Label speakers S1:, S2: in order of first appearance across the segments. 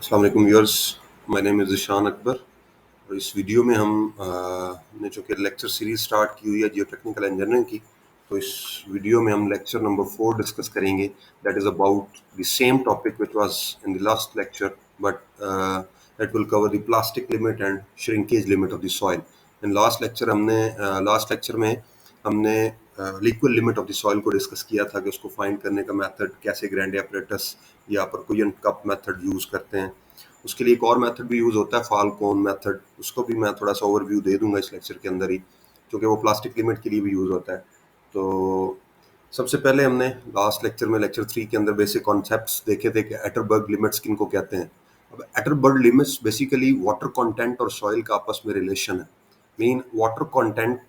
S1: अस्सलाम वालेकुम viewers. My name is Zeeshan Akbar और इस वीडियो में हम ने चूँकि लेक्चर सीरीज़ स्टार्ट की हुई है जियो टेक्निकल इंजीनियरिंग की, तो इस वीडियो में हम लेक्चर नंबर 4 डिस्कस करेंगे। That is about the same topic which was in the last lecture, but that will cover the plastic limit and shrinkage limit of the soil. In last lecture में हमने liquid limit of the soil को discuss किया था कि उसको find करने का method कैसे, ग्रैंडे एपरेटस या परकुजेंट कप मेथड यूज़ करते हैं। उसके लिए एक और मेथड भी यूज़ होता है, फाल्कोन मेथड। उसको भी मैं थोड़ा सा ओवरव्यू दे दूंगा इस लेक्चर के अंदर ही, क्योंकि वो प्लास्टिक लिमिट के लिए भी यूज़ होता है। तो सबसे पहले हमने लास्ट लेक्चर में लेक्चर 3 के अंदर बेसिक कॉन्सेप्ट्स देखे थे कि एटरबर्ग लिमिट्स किनको कहते हैं। अब एटरबर्ग लिमिट्स बेसिकली वाटर कंटेंट और सॉइल का आपस में रिलेशन है। मीन वाटर कंटेंट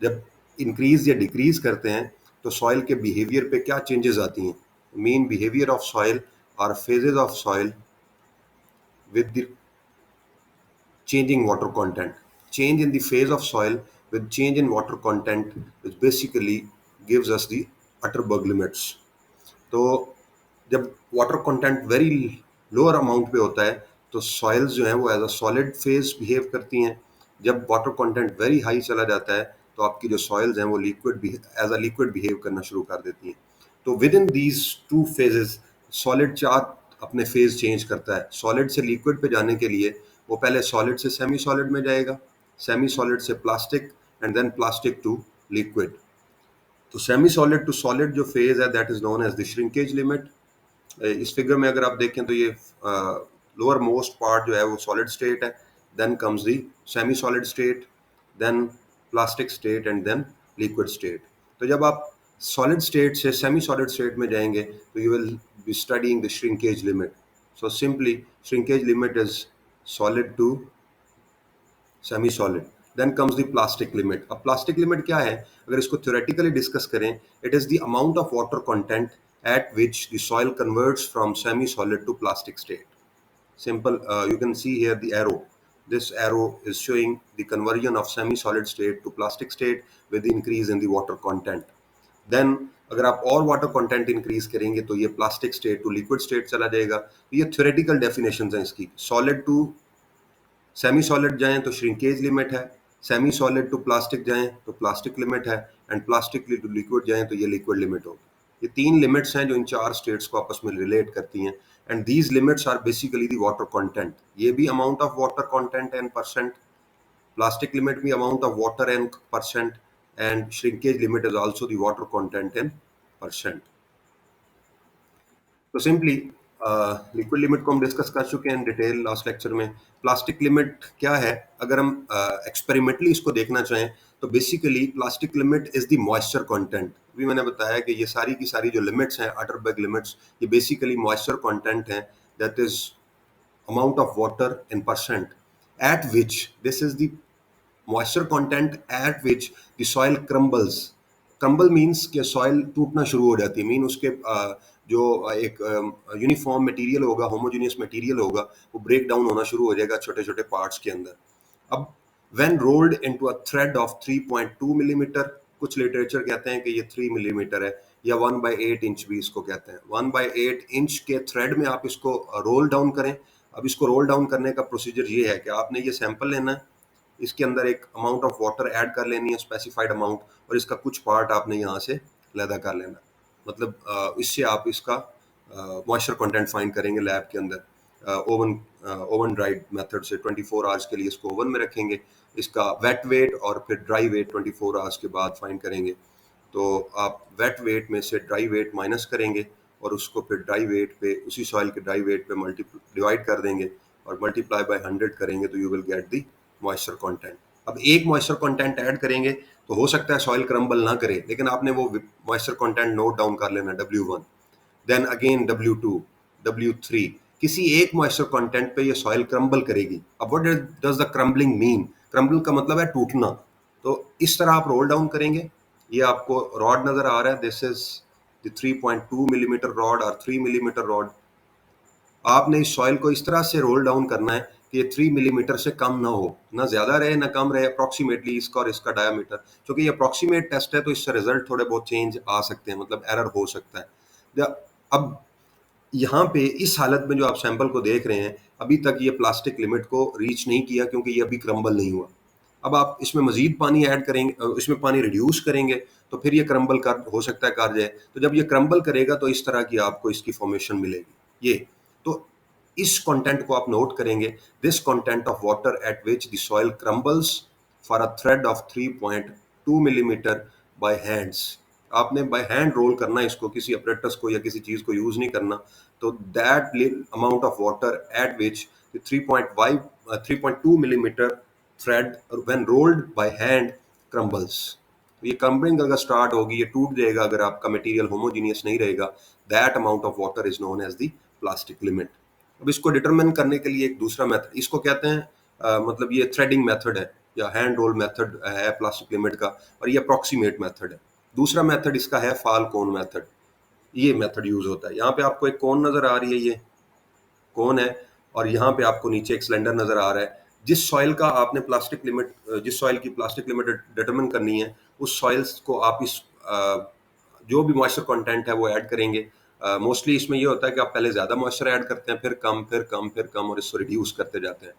S1: जब इंक्रीज या डिक्रीज करते हैं तो सॉइल के बिहेवियर पे क्या चेंजेस आती हैं। Main behaviour of soil are phases of soil with the changing water content. Change in the phase of soil with change in water content, which basically gives us the Atterberg limits. तो जब water content very lower amount पे होता है तो soils जो हैं वो as a solid phase behave करती हैं। जब वाटर कंटेंट वेरी हाई चला जाता है तो आपकी जो सॉइल्स हैं वो liquid as a liquid behave करना शुरू कर देती हैं। तो within these two phases solid चार अपने फेज चेंज करता है। सॉलिड से लिक्विड पे जाने के लिए वो पहले सॉलिड से सेमी सॉलिड में जाएगा, सेमी सॉलिड से plastic, and then plastic to liquid. तो सेमी सॉलिड टू सॉलिड जो फेज है that is known as the shrinkage limit. इस फिगर में अगर आप देखें तो ये लोअर मोस्ट पार्ट जो है वो सॉलिड स्टेट है, then comes the semi solid state, then plastic state and then liquid state. तो जब आप सॉलिड स्टेट से सेमी सॉलिड स्टेट में जाएंगे तो you will be studying the shrinkage limit. So simply shrinkage limit is solid to semi solid. Then comes the plastic limit. अब plastic limit क्या है, अगर इसको थ्योरेटिकली डिस्कस करें, it is the amount of water content at which the soil converts from semi-solid to plastic state. Simple, you can see here the arrow. This arrow is showing the conversion of semi-solid state to plastic state with the increase in the water content. Then अगर आप और water content increase करेंगे तो ये plastic state to liquid state चला जाएगा। तो ये थ्योरेटिकल डेफिनेशन है इसकी। सॉलिड टू सेमी सॉलिड जाएं तो श्रिंकेज लिमिट है, सेमी सॉलिड टू प्लास्टिक जाएं तो प्लास्टिक लिमिट है, एंड प्लास्टिक टू लिक्विड जाएं तो ये लिक्विड लिमिट होगी। ये तीन लिमिट्स हैं जो इन चार स्टेट्स को आपस में रिलेट करती हैं, and these limits are basically the water content. ये भी amount of water content and percent, plastic limit भी amount of water and percent, and shrinkage limit is also the water content in percent. तो simply liquid limit को हम discuss कर चुके हैं in detail last lecture में। Plastic limit क्या है, अगर हम एक्सपेरिमेंटली इसको देखना चाहें तो basically plastic limit is the moisture content. अभी मैंने बताया कि ये सारी की सारी जो लिमिट्स हैं अटरबर्ग लिमिट्स, ये बेसिकली मॉइस्चर कंटेंट है, that is amount of water in percent eight which this is the moisture content eight which the soil crumbles. Crumble means कि सॉइल टूटना शुरू हो जाती है। मीन उसके जो एक यूनिफॉर्म मटेरियल होगा, होमोजेनियस मटेरियल होगा, वो ब्रेक डाउन होना शुरू हो जाएगा छोटे छोटे पार्ट्स के अंदर। अब when rolled into a thread of 3.2 millimetre, कुछ लिटरेचर कहते हैं कि ये 3 मिलीमीटर है, या 1/8 इंच भी इसको कहते हैं। 1/8 इंच के थ्रेड में आप इसको रोल डाउन करें। अब इसको रोल डाउन करने का प्रोसीजर ये है कि आपने ये सैंपल लेना है, इसके अंदर एक अमाउंट ऑफ वाटर ऐड कर लेनी है, स्पेसिफाइड अमाउंट, और इसका कुछ पार्ट आपने यहाँ से लैदा कर लेना। मतलब इससे आप इसका मॉइस्चर कंटेंट फाइंड करेंगे लैब के अंदर। ओवन ड्राइड मेथड से 24 आवर्स के लिए इसको ओवन में रखेंगे। इसका वेट वेट और फिर ड्राई वेट 24 आवर्स के बाद फाइंड करेंगे। तो आप वेट वेट में से ड्राई वेट माइनस करेंगे और उसको फिर ड्राई वेट पे, उसी सॉइल के ड्राई वेट पे डिवाइड कर देंगे और मल्टीप्लाई बाय 100 करेंगे तो you will get the moisture content. अब एक मॉइस्चर कंटेंट ऐड करेंगे तो हो सकता है सॉइल क्रम्बल ना करे, लेकिन आपने वो मॉइस्चर कंटेंट नोट डाउन कर लेना, W1, then again W2, W3। किसी एक मॉइस्चर कंटेंट पे ये सॉइल क्रम्बल करेगी। अब what does the crumbling mean? Crumble का मतलब है टूटना। तो इस तरह आप रोल डाउन करेंगे। ये आपको रॉड नजर आ रहा है, this is the 3.2 millimetre rod और 3 मिलीमीटर रॉड। आपने इस सॉइल को इस तरह से रोल डाउन करना है कि ये 3 मिलीमीटर से कम ना हो, ना ज्यादा रहे ना कम रहे, अप्रॉक्सीमेटली इसका और इसका डायमीटर। क्योंकि ये अप्रॉक्सीमेट टेस्ट है तो इससे रिजल्ट थोड़े बहुत चेंज आ सकते हैं, मतलब एरर हो सकता है। अब यहाँ पे इस हालत में जो आप सैंपल को देख रहे हैं, अभी तक ये प्लास्टिक लिमिट को रीच नहीं किया क्योंकि ये अभी क्रम्बल नहीं हुआ। अब आप इसमें मज़ीद पानी ऐड करेंगे, इसमें पानी रिड्यूस करेंगे, तो फिर ये क्रम्बल कर हो सकता है कर जाए। तो जब ये क्रम्बल करेगा तो इस तरह की आपको इसकी फॉर्मेशन मिलेगी। ये तो इस कंटेंट को आप नोट करेंगे, this content of water at which the soil crumbles for a thread of 3.2 millimetre by hands. आपने बाय हैंड रोल करना है इसको, किसी अपरेटस को या किसी चीज को यूज नहीं करना। तो that amount of water at which 3.2 millimetre thread when rolled by hand crumbles. ये क्रम्बलिंग अगर स्टार्ट होगी, ये टूट जाएगा अगर आपका मटेरियल होमोजीनियस नहीं रहेगा। That amount of water is known as the plastic limit. अब इसको डिटरमिन करने के लिए एक दूसरा मेथड, इसको कहते हैं मतलब ये थ्रेडिंग मेथड है या हैंड रोल मेथड है प्लास्टिक लिमिट का, और ये अप्रॉक्सीमेट मेथड है। दूसरा मेथड इसका है फाल कोन मेथड। ये मेथड यूज होता है। यहाँ पे आपको एक कोन नजर आ रही है, ये कोन है, और यहाँ पे आपको नीचे एक सिलेंडर नजर आ रहा है। जिस सॉइल का आपने प्लास्टिक लिमिट, जिस सॉइल की प्लास्टिक लिमिट डिटरमिन करनी है, उस सॉइल्स को आप इस जो भी मॉइस्चर कंटेंट है वो ऐड करेंगे। मोस्टली इसमें ये होता है कि आप पहले ज्यादा मॉइस्चर ऐड करते हैं, फिर कम, फिर कम, फिर कम, और इसको रिड्यूस करते जाते हैं।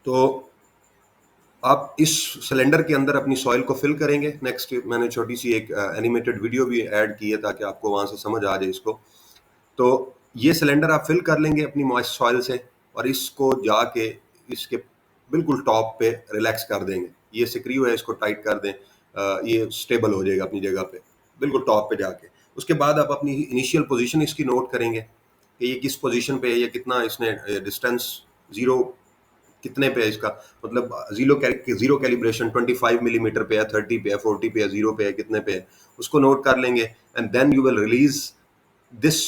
S1: तो आप इस सिलेंडर के अंदर अपनी सॉइल को फिल करेंगे। नेक्स्ट मैंने छोटी सी एक एनिमेटेड वीडियो भी ऐड की है ताकि आपको वहां से समझ आ जाए इसको। तो ये सिलेंडर आप फिल कर लेंगे अपनी मॉइस्ट सॉइल से, और इसको जाके इसके बिल्कुल टॉप पे रिलैक्स कर देंगे। ये सिक्रीव है, इसको टाइट कर दें, ये स्टेबल हो जाएगा अपनी जगह पे, बिल्कुल टॉप पे जाके। उसके बाद आप अपनी इनिशियल पोजीशन इसकी नोट करेंगे कि ये किस पोजीशन पे है, या कितना इसने डिस्टेंस जीरो कितने पे है इसका, मतलब जीरो कैलिब्रेशन 25 मिलीमीटर पे है, 30 पे है, 40 पे है, जीरो पे है, कितने पे है, उसको नोट कर लेंगे। And then you will release this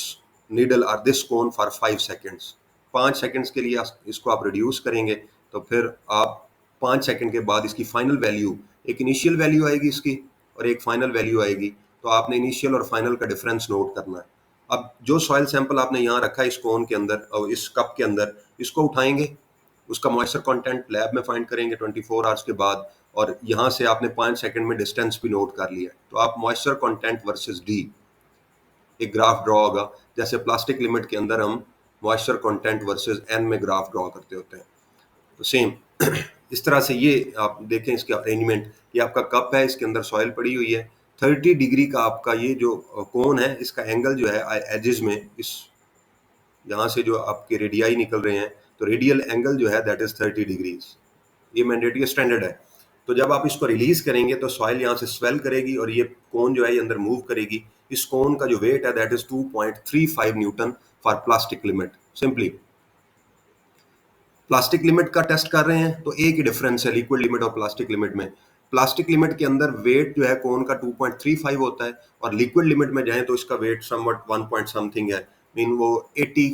S1: needle और this cone for 5 seconds. 5 seconds के लिए इसको आप रिड्यूस करेंगे। तो फिर आप 5 सेकेंड के बाद इसकी फाइनल वैल्यू, एक इनिशियल वैल्यू आएगी इसकी और एक फाइनल वैल्यू आएगी। तो आपने इनिशियल और फाइनल का डिफरेंस नोट करना है। अब जो सॉइल सैंपल आपने यहाँ रखा है इस कोन के अंदर और इस कप के अंदर, इसको उठाएंगे, उसका मॉइस्चर कंटेंट लैब में फाइंड करेंगे 24 आवर्स के बाद, और यहाँ से आपने 5 सेकंड में डिस्टेंस भी नोट कर लिया है। तो आप मॉइस्चर कंटेंट वर्सेस डी एक ग्राफ ड्रॉ होगा, जैसे प्लास्टिक लिमिट के अंदर हम मॉइस्चर कंटेंट वर्सेस एन में ग्राफ ड्रॉ करते होते हैं। तो सेम इस तरह से ये आप देखें इसका अरेंजमेंट। ये आपका कप है, इसके अंदर सॉइल पड़ी हुई है। 30 डिग्री का आपका ये जो कोन है, इसका एंगल जो है एजेस में, इस यहाँ से जो आपके रेडियाई निकल रहे हैं, तो रेडियल एंगल जो है दैट इज 30 डिग्रीज। ये मैंडेटरी स्टैंडर्ड है। तो जब आप इसको रिलीज करेंगे तो सॉइल यहाँ से स्वेल करेगी और ये कोन जो है ये अंदर मूव करेगी। इस कोन का जो वेट है that is 2.35 Newton for plastic limit. Simply plastic limit का टेस्ट कर रहे हैं तो एक ही डिफरेंस है लिक्विड लिमिट और प्लास्टिक लिमिट में। प्लास्टिक लिमिट के अंदर वेट जो है कोन का 2.35 होता है, और लिक्विड लिमिट में जाएं तो इसका वेट समवट 1 पॉइंट समथिंग है। मीन वो 80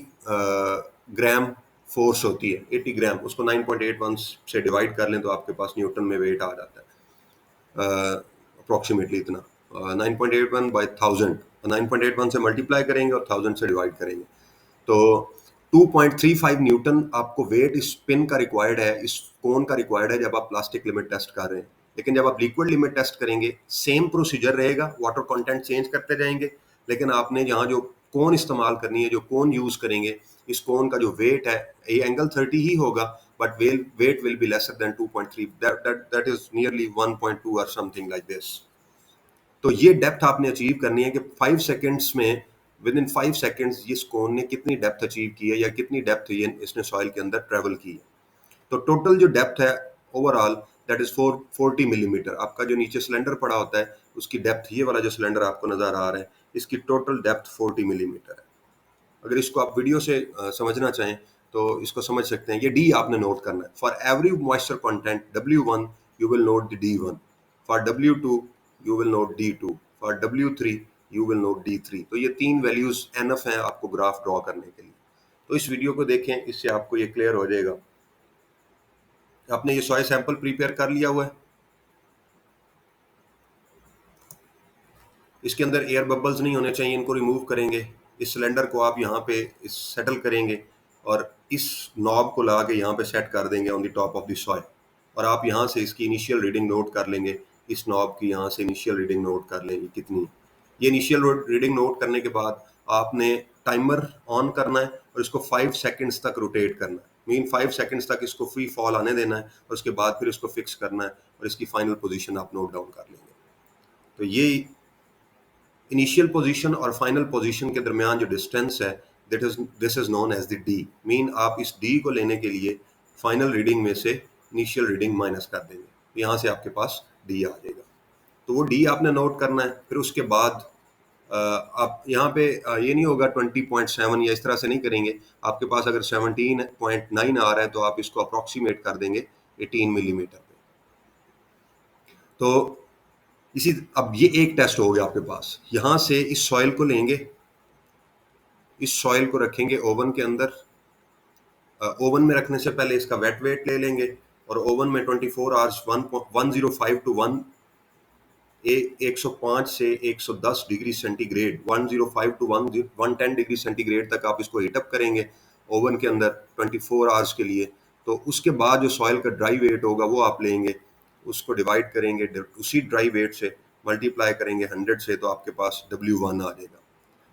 S1: ग्राम फोर्स होती है, 80 ग्राम। उसको 9.81 से डिवाइड कर लें तो आपके पास न्यूटन में वेट आ जाता है अप्रोक्सीमेटली इतना। 9.81 बाई 1000, 9.81 से मल्टीप्लाई करेंगे और 1000 से डिवाइड करेंगे। तो 2.35 न्यूटन आपको वेट इस पिन का रिक्वायर्ड है, इस कोन का रिक्वायर्ड है जब आप प्लास्टिक लिमिट टेस्ट कर रहे हैं। लेकिन जब आप लिक्विड लिमिट टेस्ट करेंगे सेम प्रोसीजर रहेगा, वाटर कंटेंट चेंज करते जाएंगे, लेकिन आपने यहाँ जो कोन इस्तेमाल करनी है, जो कोन यूज करेंगे, इस कोन का जो वेट है, ये एंगल 30 ही होगा, but weight will be lesser than 2.3, that is nearly 1.2 और समथिंग लाइक दिस। तो ये डेप्थ आपने अचीव करनी है कि 5 सेकेंड्स में, विद इन 5 सेकेंड्स इस कोन ने कितनी डेप्थ अचीव की है या कितनी डेप्थ ये इसने सॉइल के अंदर ट्रेवल की है। तो टोटल जो डेप्थ है ओवरऑल दैट इज 40 मिलीमीटर। आपका जो नीचे सिलेंडर पड़ा होता है उसकी डेप्थ, ये वाला जो सिलेंडर आपको नजर आ रहा है, इसकी टोटल डेप्थ 40 मिलीमीटर है। अगर इसको आप वीडियो से समझना चाहें तो इसको समझ सकते हैं। ये डी आपने नोट करना है। For every moisture content W1 you will note the D1, for W2 you will note D2, for W3 you will note D3। तो ये तीन वैल्यूज एनफ हैं आपको ग्राफ ड्रॉ करने के लिए। तो इस वीडियो को देखें, इससे आपको ये क्लियर हो जाएगा। आपने ये सॉइल सैंपल प्रिपेयर कर लिया हुआ है, इसके अंदर एयर बबल्स नहीं होने चाहिए, इनको रिमूव करेंगे। इस सिलेंडर को आप यहाँ पे इस सेटल करेंगे और इस नॉब को ला के यहाँ पे सेट कर देंगे on the top of the soil, और आप यहाँ से इसकी इनिशियल रीडिंग नोट कर लेंगे। इस नॉब की यहाँ से इनिशियल रीडिंग नोट कर लेंगे कितनी। ये इनिशियल रीडिंग नोट करने के बाद आपने टाइमर ऑन करना है और इसको 5 सेकंड्स तक रोटेट करना है, मीन 5 सेकंड्स तक इसको फ्री फॉल आने देना है और उसके बाद फिर इसको फिक्स करना है और इसकी फाइनल पोजीशन आप नोट डाउन कर लेंगे। तो ये इनिशियल पोजीशन और फाइनल पोजीशन के दरमियान जो डिस्टेंस है this is known as the D, mean आप इस डी को लेने के लिए फाइनल रीडिंग में से इनिशियल रीडिंग माइनस कर देंगे, यहाँ से आपके पास डी आ जाएगा। तो वो डी आपने नोट करना है। फिर उसके बाद आप यहाँ पे ये नहीं होगा 20.7 या इस तरह से नहीं करेंगे। आपके पास अगर 17.9 आ रहा है तो आप इसको अप्रॉक्सीमेट कर देंगे 18 मिलीमीटर पे। तो इसी अब ये एक टेस्ट हो गया आपके पास। यहाँ से इस सॉइल को लेंगे, इस सॉइल को रखेंगे ओवन के अंदर। ओवन में रखने से पहले इसका वेट वेट ले लेंगे और ओवन में 24 आवर्स 105 टू 105 से 110 degree centigrade 105 to 110 degree centigrade तक आप इसको हीटअप करेंगे ओवन के अंदर 24 आवर्स के लिए। तो उसके बाद जो सॉइल का ड्राई वेट होगा वो आप लेंगे, उसको डिवाइड करेंगे, उसी ड्राई वेट से मल्टीप्लाई करेंगे 100 से, तो आपके पास W1 आ जाएगा।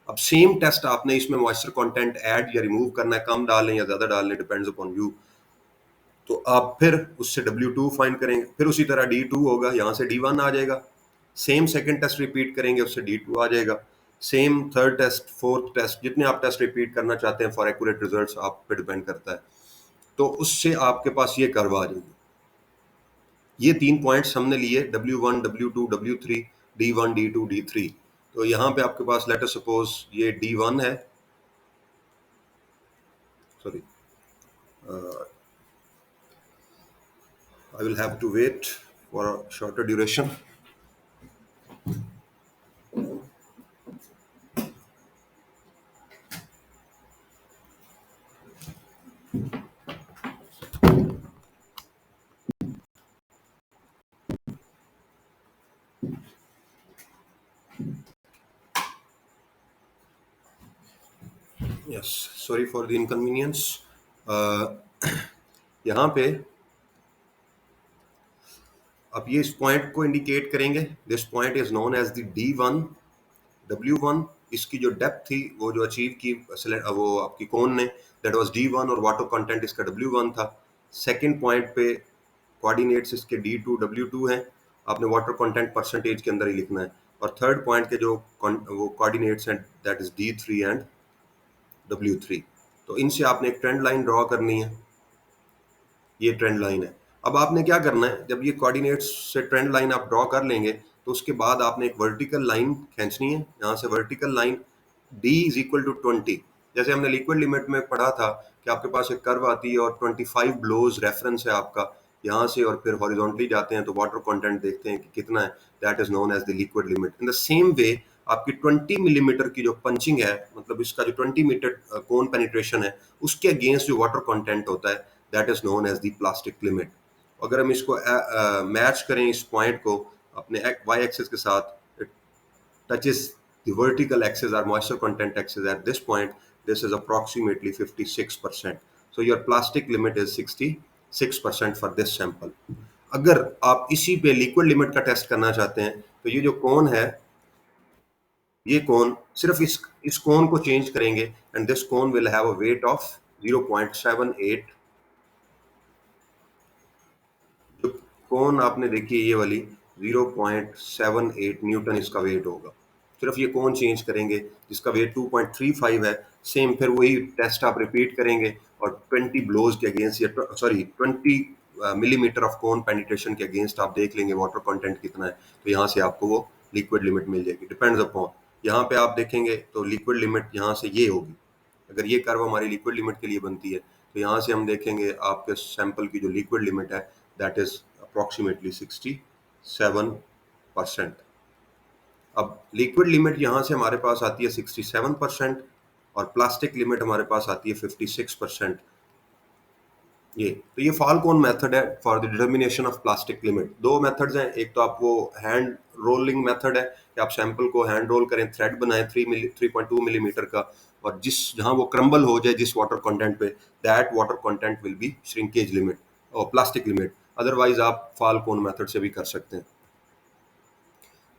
S1: अब सेम टेस्ट आपने इसमें मॉइस्चर कंटेंट ऐड या रिमूव करना है, कम डालें या ज़्यादा डालें, डिपेंड्स अपॉन यू। तो आप फिर उससे W2 फाइंड करेंगे, फिर उसी तरह D2 होगा, यहाँ से D1 आ जाएगा। सेम सेकंड टेस्ट रिपीट करेंगे, उससे D2 आ जाएगा। Same third test, fourth test, जितने आप टेस्ट रिपीट करना चाहते हैं फॉर एक्यूरेट रिजल्ट्स आप पे डिपेंड करता है। तो उससे आपके पास ये कर्व आ जाएगी। ये 3 पॉइंट्स हमने लिए W1, W2, W3, D1, D2, D3। तो यहाँ पे आपके पास लेट अस सपोज ये D1 है, sorry I will have to wait for a shorter duration. Yes, sorry for the inconvenience. यहाँ पे अब ये इस पॉइंट को इंडिकेट करेंगे, this point is known as the D1, W1। इसकी जो डेप्थ थी वो जो अचीव की वो आपकी कोन ने, दैट वाज D1 और वाटर कंटेंट इसका W1 था। सेकंड पॉइंट पे कोऑर्डिनेट्स इसके D2, W2 हैं, आपने वाटर कंटेंट परसेंटेज के अंदर ही लिखना है। और थर्ड पॉइंट के जो वो कोऑर्डिनेट्स हैं that is D3 and W3। तो इनसे आपने एक ट्रेंड लाइन ड्रॉ करनी है, ये ट्रेंड लाइन है। अब आपने क्या करना है, जब ये कोऑर्डिनेट्स से ट्रेंड लाइन आप ड्रॉ कर लेंगे तो उसके बाद आपने एक वर्टिकल लाइन खींचनी है। यहाँ से vertical line D is equal to 20। जैसे हमने लिक्विड लिमिट में पढ़ा था कि आपके पास एक कर्व आती है और 25 ब्लोज रेफरेंस है आपका यहाँ से, और फिर हॉरिजॉन्टली जाते हैं तो वाटर कंटेंट देखते हैं कि कितना है, that is known as the liquid limit. In the same way आपकी 20 मिलीमीटर की जो पंचिंग है, मतलब इसका जो 20 मीटर कोन पेनिट्रेशन है, उसके अगेंस्ट जो वाटर कंटेंट होता है that is known as the plastic limit. अगर हम इसको मैच करें इस पॉइंट को अपने वाई एक्सिस के साथ, it touches the vertical axis or moisture content axis at this point. This is approximately 56%. So your plastic limit is 66% for this sample. अगर आप इसी पे लिक्विड लिमिट का टेस्ट करना चाहते हैं तो ये जो कोन है, ये कोन सिर्फ इस कोन को चेंज करेंगे and this cone will have a weight of 0.78। जो कोन आपने देखी ये वाली 0.78 न्यूटन इसका वेट होगा। सिर्फ ये कोन चेंज करेंगे जिसका वेट 2.35 है। सेम फिर वही टेस्ट आप रिपीट करेंगे और 20 ब्लोज के अगेंस्ट या sorry 20 millimetre of cone penetration के अगेंस्ट आप देख लेंगे वाटर कंटेंट कितना है। तो यहाँ से आपको वो लिक्विड लिमिट मिल जाएगी, डिपेंड्स अपॉन। यहाँ पे आप देखेंगे तो लिक्विड लिमिट यहाँ से ये होगी। अगर ये कर्व हमारी लिक्विड लिमिट के लिए बनती है तो यहाँ से हम देखेंगे आपके सैंपल की जो लिक्विड लिमिट है दैट इज अप्रॉक्सीमेटली 67%। अब लिक्विड लिमिट यहाँ से हमारे पास आती है 67% और प्लास्टिक लिमिट हमारे पास आती है 56%। ये तो ये फाल्कोन मेथड है for the determination of plastic limit. दो मेथड्स हैं, एक तो आप वो हैंड रोलिंग मेथड है कि आप सैंपल को हैंड रोल करें, थ्रेड बनाएं 3.2 मिलीमीटर का, और जहां वो क्रम्बल हो जाए जिस वाटर कंटेंट पे, that water content will be shrinkage limit और प्लास्टिक लिमिट। अदरवाइज आप फाल्कोन मेथड से भी कर सकते हैं।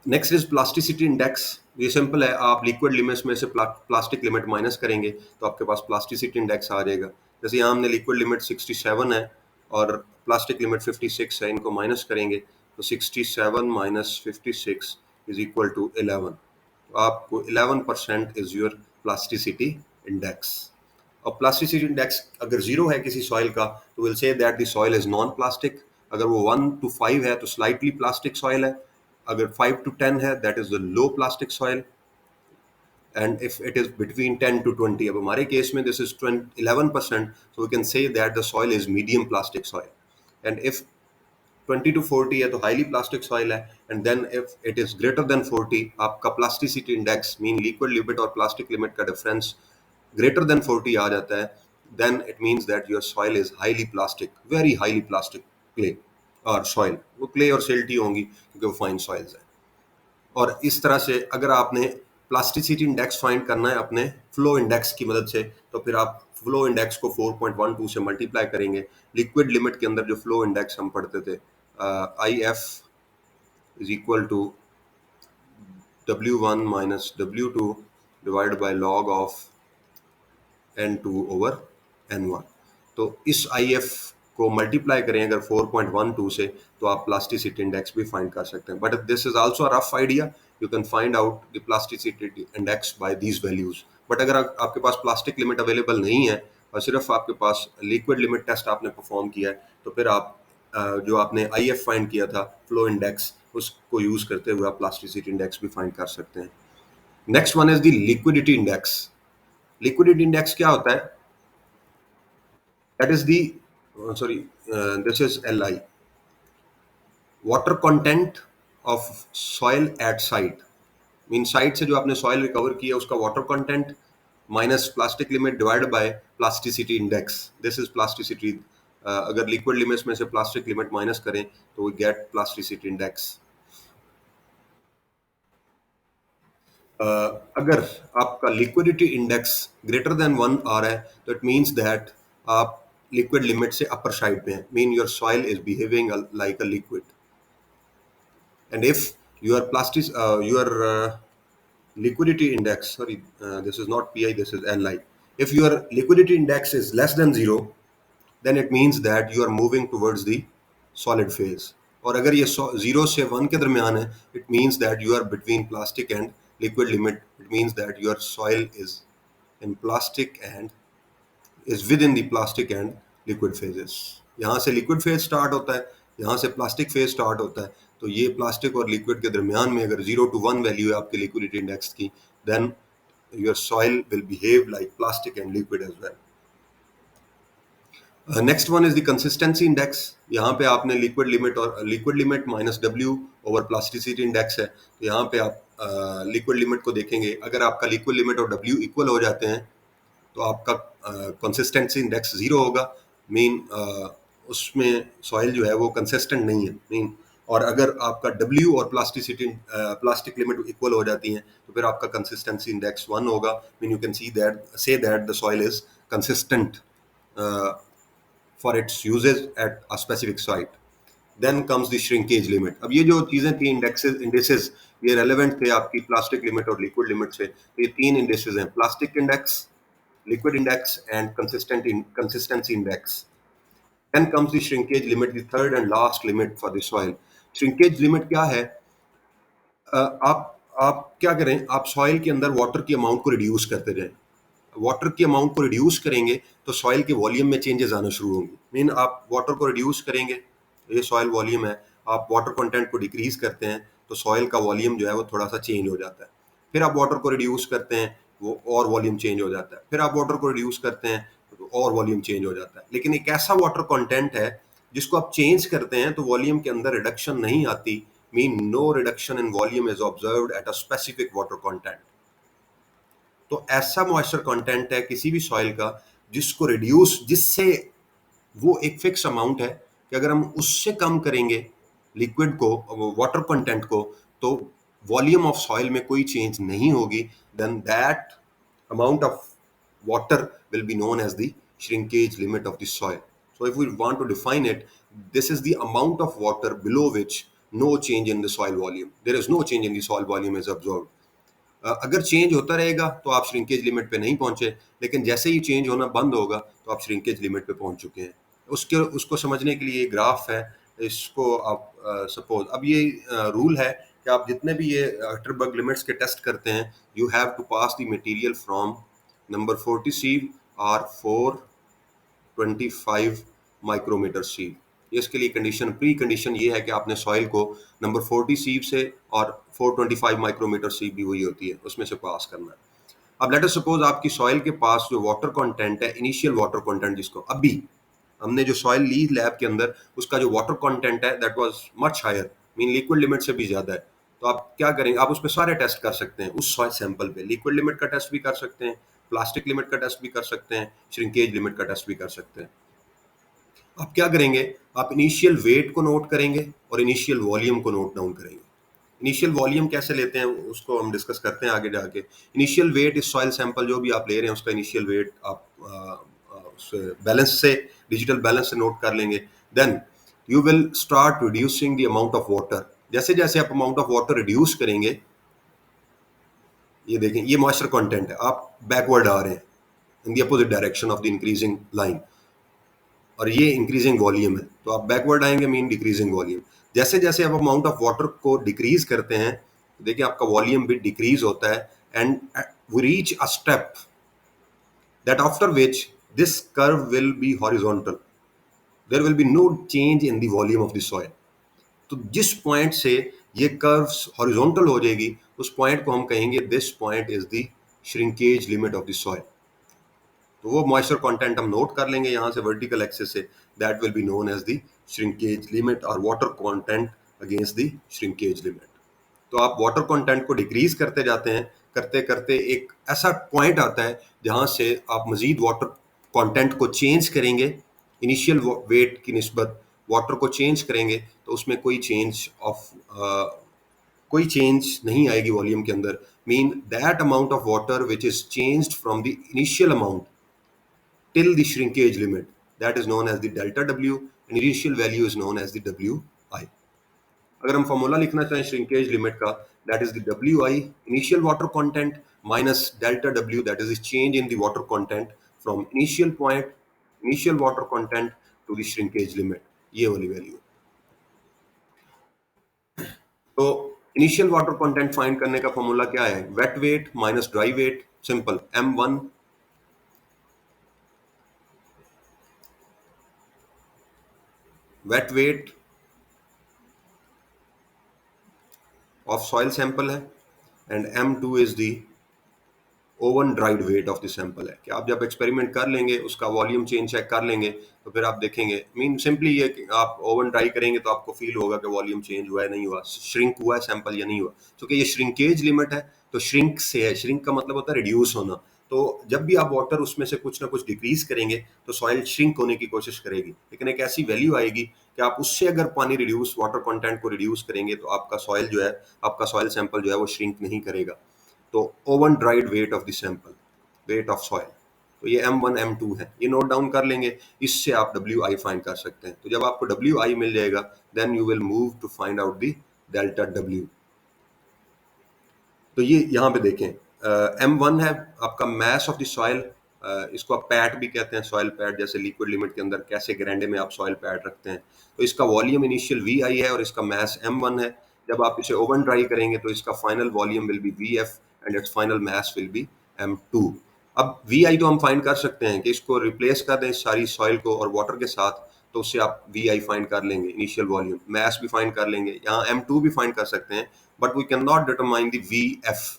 S1: Next is plasticity index. ये सिंपल है, आप लिक्विड लिमिट्स में से प्लास्टिक लिमिट माइनस करेंगे तो आपके पास प्लास्टिसिटी इंडेक्स आ जाएगा। जैसे यहाँ हमने लिक्विड लिमिट 67 है और प्लास्टिक लिमिट 56 है, इनको माइनस करेंगे तो 67 माइनस 56 इज इक्वल टू 11। तो आपको 11% इज योर प्लास्टिसिटी इंडेक्स। और प्लास्टिसिटी इंडेक्स अगर जीरो है किसी सॉइल का तो will say that the soil is non plastic. अगर वो 1 to 5 है तो स्लाइटली प्लास्टिक सॉइल है। अगर 5 to 10 है that is the low plastic soil. And if it is between 10 to 20, अब हमारे केस में this is 11%, so we can say that the soil is medium plastic soil. And if 20 to 40 है तो highly plastic soil है। And then if it is greater than 40, आपका plasticity index mean liquid limit और plastic limit का difference greater than 40 आ जाता है, then it means that your soil is highly plastic, very highly plastic clay और soil, वो clay और silty होंगी क्योंकि वो fine soils है। और इस तरह से अगर आपने प्लास्टिसिटी इंडेक्स फाइंड करना है अपने फ्लो इंडेक्स की मदद से, तो फिर आप फ्लो इंडेक्स को 4.12 से मल्टीप्लाई करेंगे। लिक्विड लिमिट के अंदर जो फ्लो इंडेक्स हम पढ़ते थे, I F is equal to W1 minus W2 divide by log of N2 over N1। तो इस IF को मल्टीप्लाई करें अगर 4.12 से, तो आप प्लास्टिसिटी इंडेक्स भी फाइंड कर सकते हैं। But this is also a rough idea, you can find out the plasticity index bye these values. But अगर आपके पास प्लास्टिक लिमिट अवेलेबल नहीं है और सिर्फ आपके पास लिक्विड लिमिट टेस्ट आपने परफॉर्म किया है, तो फिर आप जो आपने IF फाइंड किया था फ्लो इंडेक्स, उसको यूज करते हुए आप प्लास्टिसिटी इंडेक्स भी फाइंड कर सकते हैं। Next one is the liquidity index. Liquidity index क्या होता है? That is the this is Li, water content of soil at site। Mean site से जो आपने सॉइल रिकवर किया उसका water content minus plastic limit divide by plasticity index, this is plasticity. अगर liquid limits में से प्लास्टिक लिमिट माइनस करें तो वी गेट प्लास्टिसिटी इंडेक्स। अगर आपका लिक्विडिटी इंडेक्स ग्रेटर देन 1 आ रहा है तो इट मीन्स दैट आप लिक्विड लिमिट से अपर साइड पे हैं, mean your soil is behaving like a liquid. And if your plastic your liquidity index, sorry, this is not pi, this is Li, if your liquidity index is less than 0, then it means that you are moving towards the solid phase। और अगर ये 0 से 1 के दरमियान है, it means that you are between plastic and liquid limit, it means that your soil is in plastic and is within the plastic and liquid phases। यहाँ से liquid phase start होता है, यहाँ से plastic phase start होता है। तो ये प्लास्टिक और लिक्विड के दरमियान में अगर 0 to 1 वैल्यू है आपके लिक्विडिटी इंडेक्स की, then your soil will behave like plastic and liquid as well. Next one is the consistency index. यहाँ पे आपने लिक्विड लिमिट और liquid limit minus W over plasticity index है। तो यहाँ पे आप लिक्विड लिमिट को देखेंगे, अगर आपका लिक्विड लिमिट और W इक्वल हो जाते हैं तो आपका कंसिस्टेंसी इंडेक्स 0 होगा, मीन उसमें सॉइल जो है वो कंसिस्टेंट नहीं है मीन। और अगर आपका W और प्लास्टिक लिमिट इक्वल हो जाती हैं तो फिर आपका कंसिस्टेंसी इंडेक्स 1 होगा, mean you can say that the soil is consistent for its usages at a specific site. Then comes the shrinkage limit. अब ये जो चीज़ें थी इंडेसेस, ये रेलेवेंट थे आपकी प्लास्टिक लिमिट और लिक्विड लिमिट से। तो ये 3 इंडेसेस हैं, plastic index, liquid index and consistency index। Then comes the shrinkage limit, the third and last limit for the soil। shrinkage limit क्या है? आप क्या करें, आप सॉइल के अंदर वाटर की अमाउंट को रिड्यूस करते जाएं। वाटर की अमाउंट को रिड्यूस करेंगे तो सॉइल के वॉल्यूम में चेंजेस आना शुरू होंगे। मीन आप वाटर को रिड्यूस करेंगे, ये सॉइल वॉल्यूम है, आप वाटर कंटेंट को डिक्रीज करते हैं तो सॉइल का वॉल्यूम जो है वो थोड़ा सा चेंज हो जाता है। फिर आप वाटर को रिड्यूस करते हैं, वो और वॉल्यूम चेंज हो जाता है। फिर आप वाटर को रिड्यूस करते हैं तो और वॉल्यूम चेंज हो जाता है। लेकिन एक ऐसा वाटर कंटेंट है जिसको आप चेंज करते हैं तो वॉल्यूम के अंदर रिडक्शन नहीं आती, mean no reduction in volume is observed at a specific water content. तो ऐसा मॉइस्चर कंटेंट है किसी भी सॉइल का जिसको रिड्यूस, जिससे वो एक फिक्स अमाउंट है कि अगर हम उससे कम करेंगे लिक्विड को, वाटर कंटेंट को, तो वॉल्यूम ऑफ सॉइल में कोई चेंज नहीं होगी, then that amount of water will be known as the shrinkage limit of the soil। So if we want to define it, this is the amount of water below which no change in the soil volume. There is no change in the soil volume is observed. अगर change होता रहेगा तो आप shrinkage limit पे नहीं पहुंचे, लेकिन जैसे ही चेंज होना बंद होगा तो आप श्रिंकेज लिमिट पे पहुंच चुके हैं। उसको समझने के लिए ग्राफ है, इसको आप सपोज अब ये रूल है कि आप जितने भी ये अटरबर्ग लिमिट्स के टेस्ट करते हैं, you have to pass the material from number 40 sieve और 425 माइक्रोमीटर सीव। इसके लिए कंडीशन, प्री कंडीशन ये है कि आपने सॉइल को नंबर 40 सीव से और 425 माइक्रोमीटर सीव भी हुई होती है उसमें से पास करना है। अब लेट अस सपोज आपकी सॉइल के पास जो वाटर कंटेंट है, इनिशियल वाटर कंटेंट, जिसको अभी हमने जो सॉइल ली लैब के अंदर, उसका जो वाटर कंटेंट है that was much higher, mean liquid limit से भी ज्यादा है। तो आप क्या करेंगे, आप उस पर सारे टेस्ट कर सकते हैं उस सॉइल सैंपल पे। लिक्विड लिमिट का टेस्ट भी कर सकते हैं, प्लास्टिक लिमिट का टेस्ट भी कर सकते हैं, श्रिंकेज लिमिट का टेस्ट भी कर सकते हैं। आप क्या करेंगे, आप इनिशियल वेट को नोट करेंगे और इनिशियल वॉल्यूम को नोट डाउन करेंगे। इनिशियल वॉल्यूम कैसे लेते हैं उसको हम डिस्कस करते हैं आगे जाके। इनिशियल वेट इस सॉइल सैंपल जो भी आप ले रहे हैं उसका इनिशियल वेट आप बैलेंस से, डिजिटल बैलेंस से नोट कर लेंगे। Then you will start reducing the amount of water. जैसे जैसे आप अमाउंट ऑफ वाटर रिड्यूस करेंगे, ये देखें ये मॉइस्चर कंटेंट है, आप बैकवर्ड आ रहे हैं in the opposite direction of the increasing line, और ये इंक्रीजिंग वॉल्यूम है, तो आप बैकवर्ड आएंगे मीन डिक्रीजिंग वॉल्यूम। जैसे जैसे आप अमाउंट ऑफ वाटर को डिक्रीज करते हैं, देखिए आपका वॉल्यूम भी डिक्रीज होता है, and we reach a step that after which this curve will be horizontal, there will be no change in the volume of the soil. तो जिस पॉइंट से ये कर्व्स हॉरिजॉन्टल हो जाएगी, उस पॉइंट को हम कहेंगे this point is the shrinkage limit of the soil. तो वो मॉइस्चर कंटेंट हम नोट कर लेंगे यहाँ से वर्टिकल एक्सिस से, that will be known as the shrinkage limit और water content against the shrinkage limit. तो आप वाटर कंटेंट को डिक्रीज करते जाते हैं, करते करते एक ऐसा पॉइंट आता है जहाँ से आप मजीद वाटर कंटेंट को चेंज करेंगे, इनिशियल वेट की निस्बत वाटर को चेंज करेंगे, तो उसमें कोई चेंज नहीं आएगी वॉल्यूम के अंदर। Mean that amount of water which is changed from the initial amount till the shrinkage limit, that is known as the delta W, and initial value is known as the Wi. अगर हम formula लिखना चाहें shrinkage limit का, that is the Wi initial water content minus delta W, that is change in the water content from initial point, initial water content to the shrinkage limit, ये वाली value. तो initial water content find करने का formula क्या है, wet weight minus dry weight, simple M1 wet weight of soil sample है, and M2 is the oven dried weight of the sample है। कि आप जब एक्सपेरिमेंट कर लेंगे, उसका वॉल्यूम चेंज चेक कर लेंगे, तो फिर आप देखेंगे, मीन सिंपली ये कि आप ओवन ड्राई करेंगे तो आपको फील होगा कि वॉल्यूम चेंज हुआ है नहीं हुआ, श्रिंक हुआ है सैंपल या नहीं हुआ। क्योंकि ये श्रिंकेज लिमिट है, तो श्रिंक से है, श्रिंक का मतलब होता है रिड्यूस होना। तो जब भी आप वाटर उसमें से कुछ ना कुछ डिक्रीज करेंगे तो सॉइल श्रिंक होने की कोशिश करेगी, लेकिन एक ऐसी वैल्यू आएगी कि आप उससे अगर पानी रिड्यूस, वाटर कंटेंट को रिड्यूस करेंगे, तो आपका सॉइल जो है, आपका सॉइल सैंपल जो है वो श्रिंक नहीं करेगा। तो oven dried weight of the sample, weight of soil, तो ये M1 M2 है, ये नोट डाउन कर लेंगे, इससे आप Wi फाइंड कर सकते हैं। तो जब आपको Wi मिल जाएगा, then you will move to find out the delta W। तो ये यहाँ पे देखें, M1 है आपका मैस ऑफ द सॉइल, इसको आप पैट भी कहते हैं, सॉइल पैट, जैसे लिक्विड लिमिट के अंदर कैसे ग्रैंडे में आप सॉइल पैट रखते हैं। तो इसका वॉल्यूम इनिशियल Vi है और इसका मैस M1 है। जब आप इसे ओवन ड्राई करेंगे तो इसका final volume will be Vf and its final mass will be M2। अब Vi तो हम फाइंड कर सकते हैं कि इसको रिप्लेस कर दें सारी सॉइल को और वाटर के साथ, तो उससे आप Vi फाइंड कर लेंगे, इनिशियल वॉल्यूम, मैस भी फाइंड कर लेंगे, यहाँ M2 भी फाइंड कर सकते हैं, but we can not determine the Vf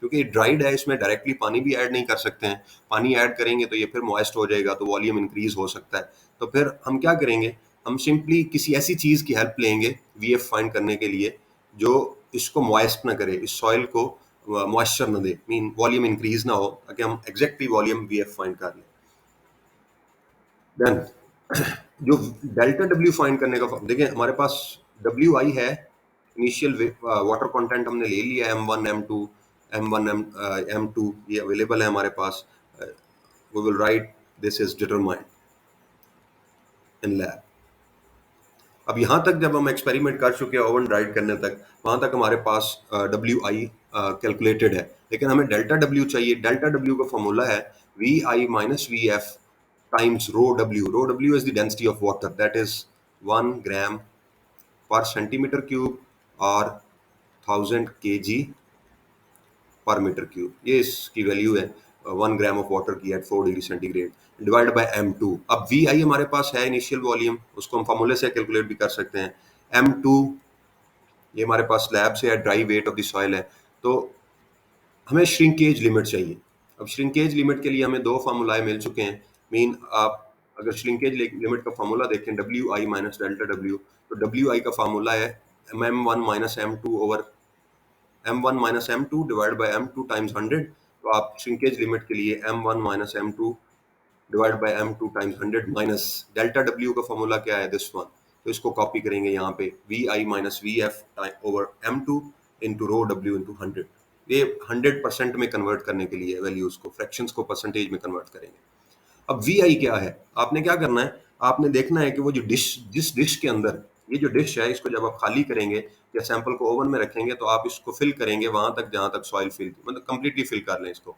S1: क्योंकि ड्राइड है, इसमें डायरेक्टली पानी भी ऐड नहीं कर सकते हैं। पानी ऐड करेंगे तो ये फिर मॉइस्ट हो जाएगा, तो वॉल्यूम इंक्रीज हो सकता है। तो फिर हम क्या करेंगे, हम सिंपली किसी ऐसी चीज़ की हेल्प लेंगे Vf फाइंड करने के लिए जो इसको मॉइस्ट ना करे, इस सॉइल को मॉइस्चर ना दे, मीन वॉल्यूम इंक्रीज ना हो, ताकि हम एग्जैक्टली वॉल्यूम Vf फाइंड कर लें। देन जो डेल्टा W फाइंड करने का, देखिए हमारे पास Wi है, इनिशियल वाटर कंटेंट हमने ले लिया, M1 M2 ये अवेलेबल है हमारे पास। We will write this is determined in lab. अब यहाँ तक जब हम एक्सपेरिमेंट कर चुके हैं ओवन ड्राइड करने तक, वहाँ तक हमारे पास डब्ल्यू आई कैलकुलेटेड है, लेकिन हमें डेल्टा डब्ल्यू चाहिए। डेल्टा डब्ल्यू का फॉर्मूला है V I minus V F times rho W. Rho W is the density of water, that is 1 gram per centimetre cube और 1000 kg पर मीटर क्यूब। ये इसकी वैल्यू है 1 ग्राम ऑफ वाटर की at 4 degree centigrade divide by M2। अब we आई हमारे पास है initial volume, उसको हम फॉर्मूले से कैलकुलेट भी कर सकते हैं। M2 ये हमारे पास स्लैब से है, dry wait of the soil है। तो हमें श्रिंकेज लिमिट चाहिए। अब श्रिंकेज लिमिट के लिए हमें दो फार्मूलाए मिल चुके हैं। मीन आप अगर श्रिंकेज लिमिट का फार्मूला देखें W I minus delta W, तो डब्ल्यू आई का फार्मूला है M1 minus M2 over M1 minus M2 divide by M2 times 100। तो आप श्रिंकेज लिमिट के लिए M1 minus M2 divide by M2 times 100 minus delta W का formula क्या है, दिस वन। तो इसको कॉपी करेंगे यहाँ पे, V I minus V F over M2 into rho W into 100। ये 100% में कन्वर्ट करने के लिए वैल्यूज को, फ्रैक्शंस को परसेंटेज में कन्वर्ट करेंगे। अब वी आई क्या है, आपने क्या करना है, आपने देखना है कि वो जो डिश, जिस डिश के अंदर ये जो डिश है, इसको जब आप खाली करेंगे या सैंपल को ओवन में रखेंगे, तो आप इसको फिल करेंगे वहां तक जहां तक सॉइल फिल, मतलब कंप्लीटली फिल कर लें इसको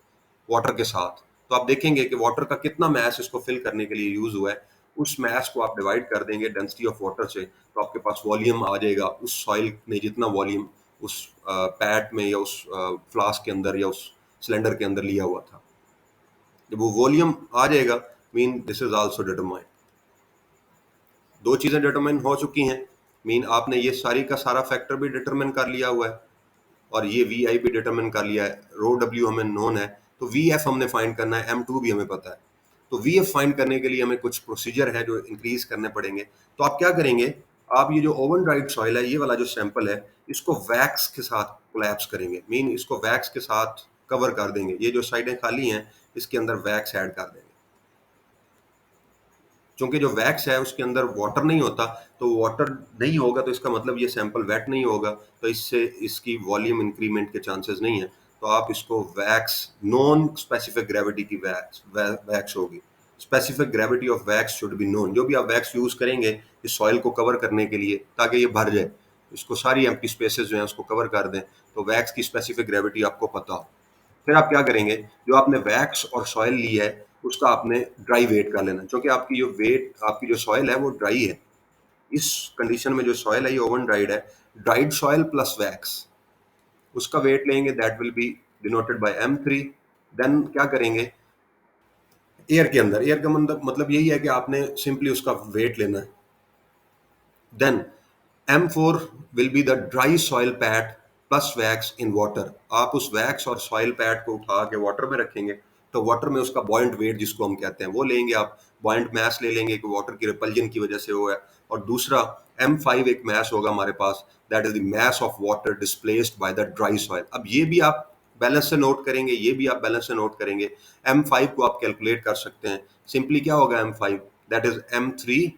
S1: वाटर के साथ। तो आप देखेंगे कि वाटर का कितना मैस इसको फिल करने के लिए यूज हुआ है, उस मैस को आप डिवाइड कर देंगे डेंसिटी ऑफ वाटर से, तो आपके पास वॉल्यूम आ जाएगा। उस सॉइल ने जितना वॉल्यूम उस पैट में या उस फ्लास्क के अंदर या उस सिलेंडर के अंदर लिया हुआ था, जब वो वॉल्यूम आ जाएगा, mean this is also determined. दो चीजें डिटरमाइन हो चुकी हैं। मीन आपने ये सारी का सारा फैक्टर भी डिटरमाइन कर लिया हुआ है और ये वी आई भी डिटरमाइन कर लिया है। रो डब्ल्यू हमें नोन है, तो वी एफ हमने फाइंड करना है, M2 भी हमें पता है। तो वी एफ फाइंड करने के लिए हमें कुछ प्रोसीजर है जो इंक्रीज करने पड़ेंगे। तो आप क्या करेंगे, आप ये जो ओवन ड्राइड सॉइल है, ये वाला जो सैंपल है, इसको वैक्स के साथ कोलैप्स करेंगे। मीन इसको वैक्स के साथ कवर कर देंगे। ये जो साइडें खाली हैं, इसके अंदर वैक्स ऐड कर देंगे। क्योंकि जो वैक्स है उसके अंदर वाटर नहीं होता, तो वाटर नहीं होगा तो इसका मतलब ये सैंपल वेट नहीं होगा, तो इससे इसकी वॉल्यूम इंक्रीमेंट के चांसेस नहीं है। तो आप इसको वैक्स, नॉन स्पेसिफिक ग्रेविटी की वैक्स होगी। Specific gravity of wax should be known. जो भी आप वैक्स यूज करेंगे इस सॉइल को कवर करने के लिए, ताकि ये भर जाए, इसको सारी एम्प्टी स्पेसेस जो हैं उसको कवर कर दें, तो वैक्स की स्पेसिफिक ग्रेविटी आपको पता हो। फिर आप क्या करेंगे, जो आपने वैक्स और सॉइल ली है उसका आपने ड्राई वेट कर लेना, क्योंकि आपकी जो वेट, आपकी जो सॉइल है वो ड्राई है। इस कंडीशन में जो सॉइल है ये ओवन ड्राइड है। ड्राइड सॉइल प्लस वैक्स, उसका वेट लेंगे, that will be denoted by M3। Then क्या करेंगे, एयर के अंदर, एयर का मतलब यही है कि आपने सिंपली उसका वेट लेना है। Then M4 will be the dry soil pat plus wax in water. आप उस वैक्स और सॉइल पैट को उठा के वाटर में रखेंगे, तो वाटर में उसका बॉइंट वेट जिसको हम कहते हैं वो लेंगे आप। बॉइंट मैस ले लेंगे कि वाटर की रिपल्जन की वजह से वो है। और दूसरा M5 एक मैस होगा हमारे पास, that is the mass of water displaced by the dry soil. अब ये भी आप बैलेंस से नोट करेंगे, ये भी आप बैलेंस से नोट करेंगे। M5 को आप कैलकुलेट कर सकते हैं। सिंपली क्या होगा M5, that is M3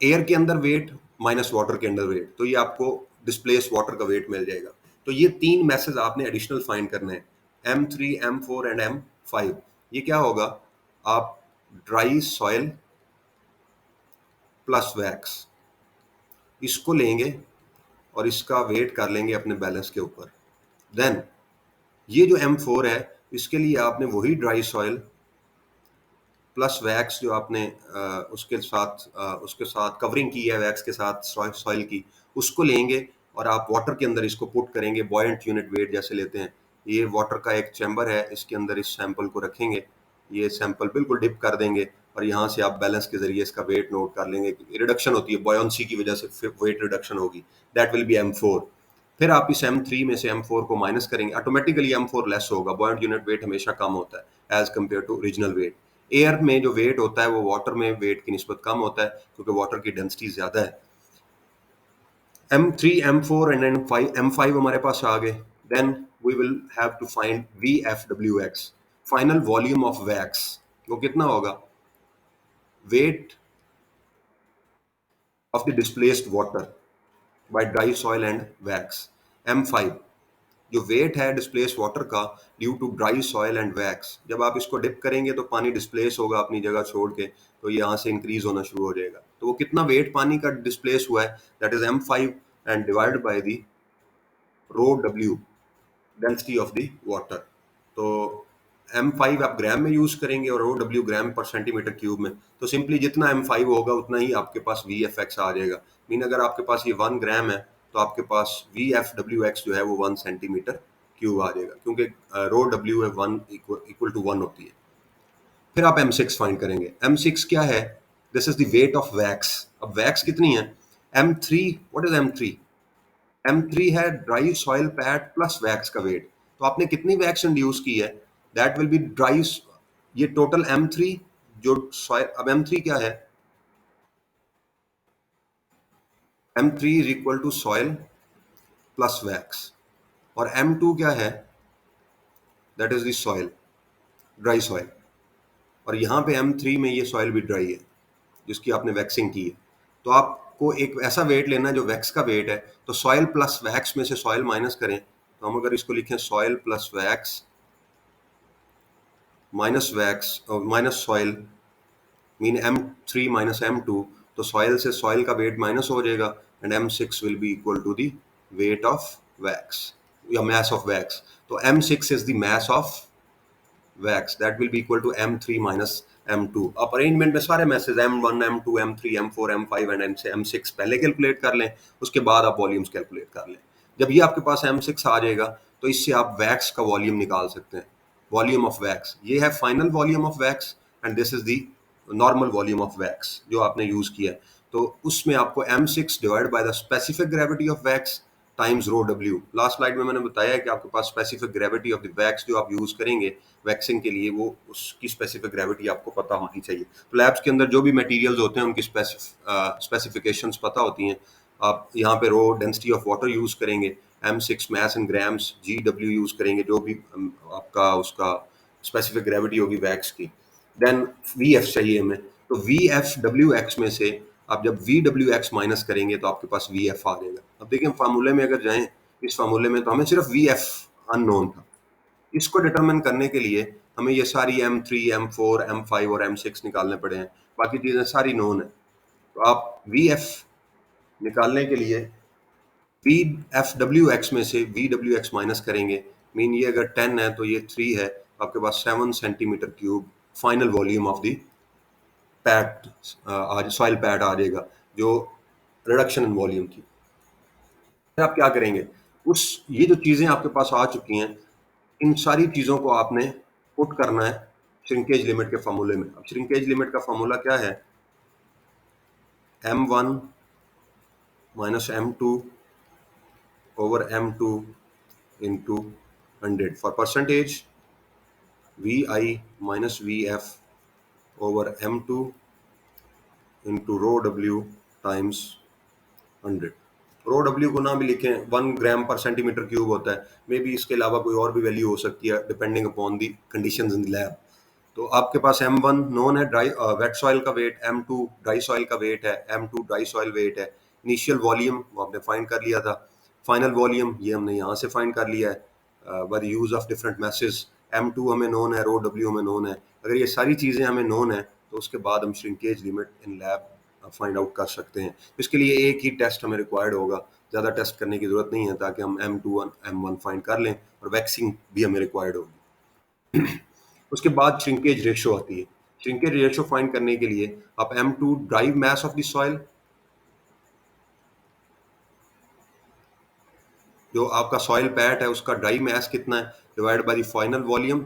S1: air के अंदर वेट माइनस वाटर के अंदर वेट, तो ये आपको डिस्प्लेस वाटर का वेट मिल जाएगा। तो ये तीन मैसेज आपने एडिशनल फाइंड करने हैं, M3, M4 एंड M5। ये क्या होगा, आप ड्राई सॉइल प्लस वैक्स इसको लेंगे और इसका वेट कर लेंगे अपने बैलेंस के ऊपर। देन ये जो M4 है, इसके लिए आपने वही ड्राई सॉइल प्लस वैक्स जो आपने उसके साथ कवरिंग की है वैक्स के साथ सॉइल की, उसको लेंगे और आप वाटर के अंदर इसको पुट करेंगे, बॉयंट यूनिट वेट जैसे लेते हैं। ये वाटर का एक चैम्बर है, इसके अंदर इस सैंपल को रखेंगे, ये सैंपल बिल्कुल डिप कर देंगे और यहाँ से आप बैलेंस के जरिए इसका वेट नोट कर लेंगे। रिडक्शन होती है बॉयंसी की वजह से, वेट रिडक्शन होगी, दैट विल बी M4। फिर आप इस M3 में से M4 को माइनस करेंगे, ऑटोमेटिकली M4 लेस होगा। बॉयंट यूनिट वेट हमेशा कम होता है as compare to original weight. Air में जो वेट होता है वो वाटर में वेट की निस्बत कम होता है, क्योंकि वाटर की डेंसिटी ज्यादा है। M3, M4 एंड M5 हमारे पास आ गए। Then we will have to find VFWX, final volume of wax. वो कितना होगा, weight of the displaced water by dry soil and wax, M5। जो वेट है डिस्प्लेस वाटर का due to dry soil and wax, जब आप इसको dip करेंगे तो पानी डिस्प्लेस होगा अपनी जगह छोड़ के, तो ये यहाँ से इंक्रीज होना शुरू हो जाएगा। तो वो कितना वेट पानी का डिस्प्लेस हुआ है, that is m5 and divide by the rho W, density of the water. तो m5 आप ग्राम में यूज करेंगे और रो डब्ल्यू ग्राम पर सेंटीमीटर क्यूब में, तो सिंपली जितना m5 होगा उतना ही आपके पास VFX आ जाएगा। मीन अगर आपके पास ये 1 ग्राम है तो आपके पास VFWX जो है वो 1 सेंटीमीटर क्यूब आ जाएगा, क्योंकि रो डब्ल्यू है 1 इक्वल टू 1 होती है। फिर आप m6 फाइंड करेंगे। m6 क्या है, this is the weight of wax. अब वैक्स कितनी है, m3, what is m3? m3 है dry soil pad plus wax का वेट। तो आपने कितनी वैक्स इंड्यूस की है, दैट विल बी ड्राई, ये टोटल m3 जो सॉइल। अब m3 क्या है, m3 is equal to soil plus wax, और m2 क्या है, that is the soil, dry soil. और यहाँ पे m3 में ये सॉइल भी ड्राई है जिसकी आपने वैक्सिंग की है। तो आपको एक ऐसा वेट लेना है जो वैक्स का वेट है। तो सॉइल प्लस वैक्स में से सॉइल माइनस करें, तो हम अगर इसको लिखें soil plus wax minus soil, mean m3 minus m2, तो सॉइल से सॉइल का वेट माइनस हो जाएगा and m6 will be equal to the weight of wax या mass of wax. तो m6 is the mass of wax, that will be equal to m3 minus m2। अब arrangement में सारे message m1 m2 m3 m4 m5 and m6 पहले calculate कर लें, उसके बाद आप वॉल्यूम्स कैलकुलेट कर लें। जब ये आपके पास m6 आ जाएगा तो इससे आप वैक्स का वॉल्यूम निकाल सकते हैं, वॉल्यूम ऑफ वैक्स। ये है final volume of wax and this is the normal volume of wax जो आपने यूज किया है। तो उसमें आपको m6 divide by the specific gravity of wax times rho W. Last slide में मैंने बताया है कि आपके पास specific gravity of the wax जो आप यूज करेंगे वैक्सिंग के लिए, वो उसकी स्पेसिफिक ग्रेविटी आपको पता होनी चाहिए। तो लैब्स के अंदर जो भी मटेरियल्स होते हैं उनकी स्पेसिफिकेशंस पता होती हैं। आप यहाँ पे rho density of water use करेंगे, m6 mass in grams, GW use करेंगे जो भी आपका उसका स्पेसिफिक ग्रेविटी होगी वैक्स की। देन VF चाहिए हमें, तो VFWX में से आप जब VWX माइनस करेंगे तो आपके पास VF आ जाएगा। अब देखिए फार्मूले में अगर जाएं, इस फार्मूले में तो हमें सिर्फ VF अननोन था। इसको डिटरमिन करने के लिए हमें ये सारी m3 m4 m5 और m6 निकालने पड़े हैं, बाकी चीज़ें सारी नोन है। तो आप VF निकालने के लिए VFWX में से VWX माइनस करेंगे, मीन ये अगर 10 है तो ये 3 है, आपके पास 7 centimetre cube final volume of the PAT आज सॉइल पैट आ जाएगा जो रिडक्शन इन वॉल्यूम थी। फिर आप क्या करेंगे, उस ये जो चीज़ें आपके पास आ चुकी हैं इन सारी चीज़ों को आपने पुट करना है श्रिंकेज लिमिट के फार्मूले में। अब श्रिंकेज लिमिट का फार्मूला क्या है, m1 minus m2 over m2 into 100 for percentage, vi minus vf over m2 into rho w times 100। Row W को ना भी लिखें, 1 ग्राम पर सेंटीमीटर क्यूब होता है, मे बी इसके अलावा कोई और भी वैल्यू हो सकती है depending upon the conditions in the lab. तो आपके पास m1 नोन है ड्राई वेट सॉइल का वेट, m2 ड्राई सॉइल का वेट है, m2 ड्राई सॉइल वेट है, इनिशियल वॉल्यूम वो आपने फाइंड कर लिया था, फाइनल वॉल्यूम ये हमने यहाँ से फाइंड कर लिया है by the use of different message. m2 हमें नोन है, रो डब्ल्यू हमें नोन है। अगर ये सारी चीज़ें हमें नोन है तो उसके बाद हम shrinkage limit in lab find out कर सकते हैं। इसके लिए एक ही टेस्ट हमें रिक्वायर्ड होगा, ज़्यादा टेस्ट करने की ज़रूरत नहीं है, ताकि हम m2 m1 फाइंड कर लें और वैक्सिंग भी हमें रिक्वायर्ड होगी। उसके बाद श्रिंकेज रेशो आती है। श्रिंकेज रेशो फाइंड करने के लिए आप m2 dry mass of the soil, जो आपका सॉइल पैट है उसका ड्राई मैस कितना है, divide by the final volume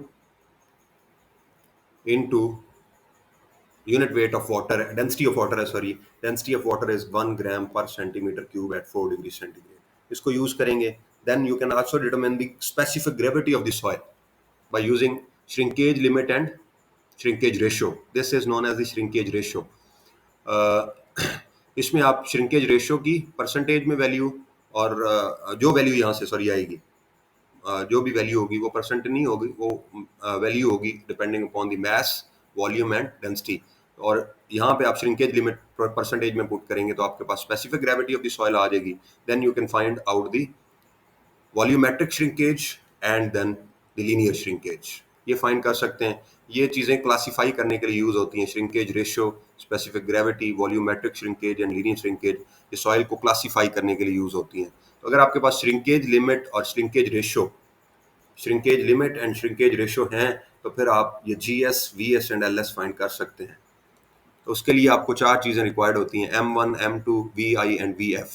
S1: into unit weight of water, density of water, sorry, density of water is 1 gram per centimeter cube at 4 degree centigrade। इसको use करेंगे। then you can also determine the specific gravity of the soil by using shrinkage limit and shrinkage ratio। this is known as the shrinkage ratio। इसमें आप shrinkage ratio की percentage में value और जो value यहाँ से sorry आएगी, जो भी वैल्यू होगी वो परसेंट नहीं होगी, वो वैल्यू होगी depending upon the mass, volume and density. और यहाँ पे आप श्रिंकेज लिमिट परसेंटेज में पुट करेंगे तो आपके पास specific gravity of the soil आ जाएगी। Then you can find out the volumetric shrinkage and then the linear shrinkage. ये फाइंड कर सकते हैं। ये चीज़ें क्लासिफाई करने के लिए यूज़ होती हैं, shrinkage ratio, specific gravity, volumetric shrinkage and linear shrinkage. ये सॉइल को क्लासिफाई करने के लिए यूज़ होती हैं। तो अगर आपके पास श्रिंकेज लिमिट और shrinkage ratio, shrinkage limit and shrinkage ratio हैं, तो फिर आप ये GS, VS and LS find कर सकते हैं। तो उसके लिए आपको 4 चीज़ें रिक्वायर्ड होती हैं, M1, M2, VI and VF।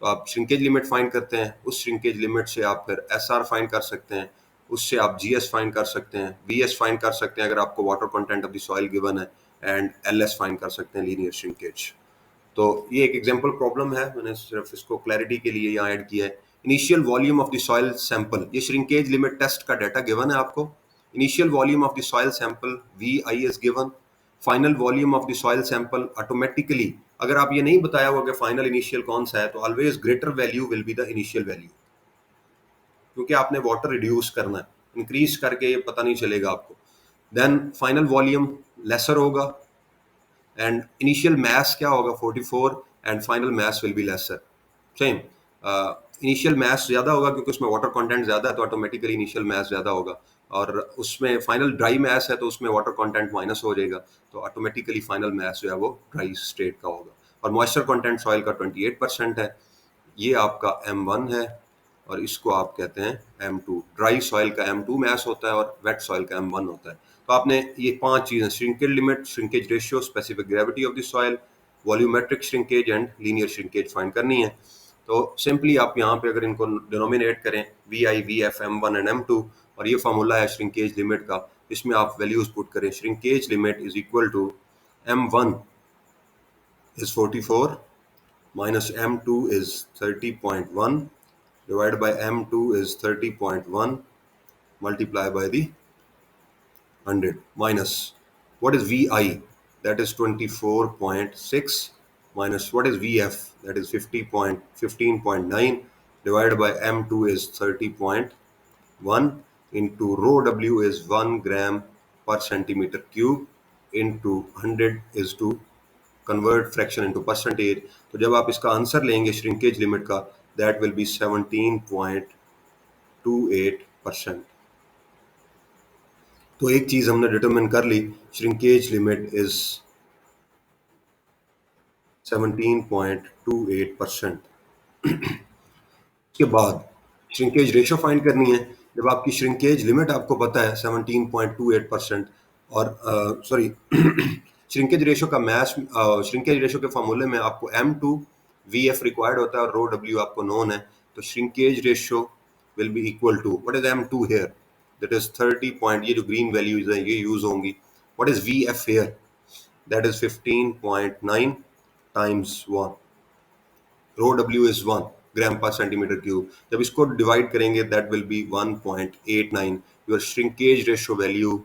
S1: तो आप श्रिंकेज लिमिट फाइंड करते हैं, उस श्रिंकेज लिमिट से आप फिर SR फाइंड कर सकते हैं, उससे आप GS फाइंड कर सकते हैं, VS फाइंड कर सकते हैं अगर आपको water content of the soil given है, एंड LS फाइंड कर सकते हैं, लीनियर श्रिंकेज। तो ये एक एग्जांपल प्रॉब्लम है, मैंने सिर्फ इसको क्लैरिटी के लिए यहाँ ऐड किया है। Initial volume of the soil sample, ये श्रिंकेज लिमिट टेस्ट का डाटा गिवन है आपको। Initial volume of the soil sample VI is given. Final volume of the soil sample automatically, अगर आप ये नहीं बताया हुआ कि फाइनल इनिशियल कौन सा है, तो always greater value will be the initial value, क्योंकि आपने वाटर रिड्यूस करना है, इंक्रीज करके ये पता नहीं चलेगा आपको। देन फाइनल वॉल्यूम लेसर होगा एंड इनिशियल मास क्या होगा 44 and final mass will be lesser. Same, initial mass ज़्यादा होगा क्योंकि उसमें वाटर कंटेंट ज़्यादा है, तो ऑटोमेटिकली इनिशियल मास ज़्यादा होगा। और उसमें फाइनल ड्राई मास है तो उसमें वाटर कंटेंट माइनस हो जाएगा, तो ऑटोमेटिकली फाइनल मास जो है वो ड्राई स्टेट का होगा। और मॉइस्चर कंटेंट सॉइल का 28% है। ये आपका M1 है और इसको आप कहते हैं M2। ड्राई सॉइल का M2 मास होता है और वेट सॉइल का M1 होता है। तो आपने ये 5 चीज़ें, shrinkage limit, shrinkage ratio, specific gravity of the soil, volumetric shrinkage and linear shrinkage find करनी है। तो सिंपली आप यहाँ पे अगर इनको डिनोमिनेट करें, VI, VF, M1 and M2, और ये फार्मूला है श्रिंकेज लिमिट का, इसमें आप वैल्यूज पुट करें। Shrinkage limit is equal to M1 is 44 minus M2 is 30.1 divided by M2 is 30.1 multiply by the 100 minus what is VI, that is 24.6, minus what is VF, that is 15.9 divided by M2 is 30.1 into rho W is 1 gram per centimeter cube into 100 is to convert fraction into percentage. तो जब आप इसका answer लेंगे shrinkage limit का, that will B 17.28%। तो एक चीज हमने डिटरमिन कर ली, श्रिंकेज लिमिट इज 17.28%। उसके बाद श्रिंकेज रेशो फाइंड करनी है। जब आपकी श्रिंकेज लिमिट आपको पता है 17.28%, और सॉरी श्रिंकेज रेशो का मैथ, श्रिंकेज रेशो के फॉर्मूले में आपको M2 VF रिक्वायर्ड होता है और रो W आपको नोन है। तो shrinkage ratio will be equal to, what is M2 here, that is 30 point, ये जो ग्रीन वैल्यूज हैं ये यूज होंगी। What is VF here, that is 15.9 times 1, rho W is 1 gram per centimetre cube. जब इसको divide करेंगे that will be 1.89। Your shrinkage ratio value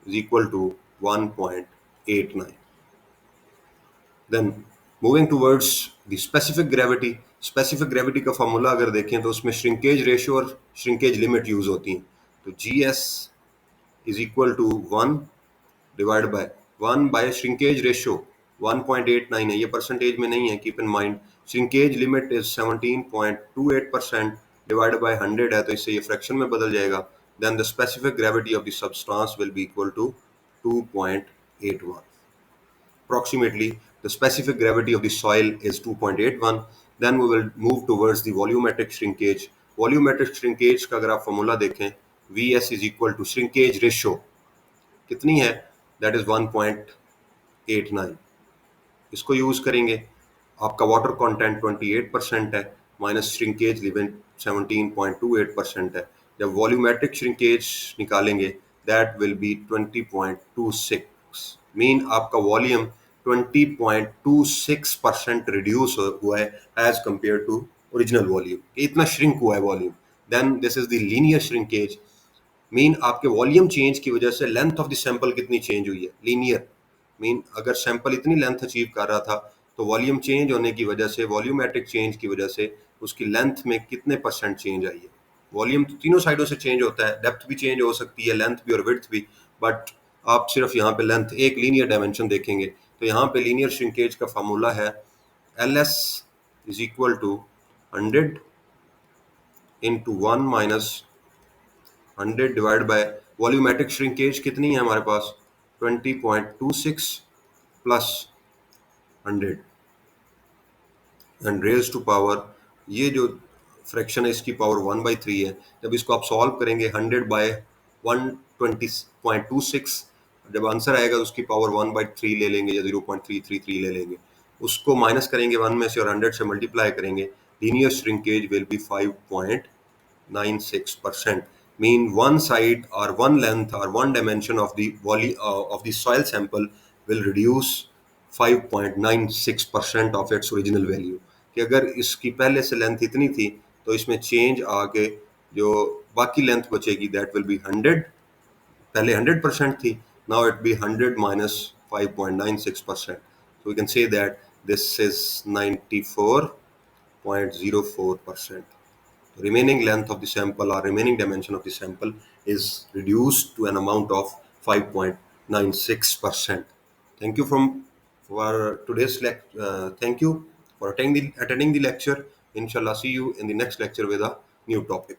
S1: is equal to 1.89. Then moving towards the specific gravity, specific gravity का formula अगर देखें तो उसमें shrinkage ratio और shrinkage limit use होती हैं। तो GS is equal to 1 divided by 1 by shrinkage ratio 1.89 है, ये परसेंटेज में नहीं है, keep in mind. Shrinkage limit is 17.28% divided by 100 है, तो इससे ये फ्रैक्शन में बदल जाएगा। then the specific gravity of the substance will be equal to 2.81. Approximately, the specific gravity of the soil is 2.81. Then we will move towards the volumetric shrinkage. Volumetric shrinkage का अगर आप फॉर्मूला देखें, VS is equal to shrinkage ratio कितनी है, that is 1.89। इसको use करेंगे, आपका water content 28% है, माइनस श्रिंकेज लिमिट 17.28% है। जब वॉल्यूमेट्रिक श्रिंकेज निकालेंगे दैट विल बी 20.26, मीन आपका वॉल्यूम 20.26% रिड्यूस हुआ है as compare to original volume. इतना श्रिंक हुआ है volume. Then this is the linear shrinkage, mean आपके वॉल्यूम चेंज की वजह से लेंथ ऑफ द सैंपल कितनी चेंज हुई है। लीनियर मीन अगर सैंपल इतनी लेंथ अचीव कर रहा था तो वॉल्यूम चेंज होने की वजह से, वॉल्यूमेट्रिक चेंज की वजह से उसकी लेंथ में कितने परसेंट चेंज आई है। वॉल्यूम तो तीनों साइडों से चेंज होता है, डेप्थ भी चेंज हो सकती है, लेंथ भी और विड्थ भी, बट आप सिर्फ यहाँ पे लेंथ एक लीनियर डायमेंशन देखेंगे। तो यहाँ पे लीनियर श्रिंकेज का फार्मूला है LS is equal to 100 into 1 minus 100 divided by volumetric shrinkage कितनी है हमारे पास 20.26 plus 100 and raise to power, ये जो फ्रैक्शन है इसकी पावर 1/3 है। जब इसको आप सॉल्व करेंगे 100 बाय 120.26, जब आंसर आएगा तो उसकी पावर 1/3 ले लेंगे या 0.333 ले लेंगे, उसको माइनस करेंगे 1 में से और 100 से मल्टीप्लाई करेंगे, linear shrinkage will be 5.96%. Mean one side or one length or one dimension of the of the soil sample will reduce 5.96% of its original value. कि अगर इसकी पहले से लेंथ इतनी थी तो इसमें चेंज आके जो बाकी लेंथ बचेगी दैट विल बी 100, पहले 100% थी, now it be 100 minus 5.96%. So we can say that this is 94.04%. Remaining length of the sample or remaining dimension of the sample is reduced to an amount of 5.96%. Thank you for today's lecture. Thank you for attending the lecture. Inshallah, see you in the next lecture with a new topic.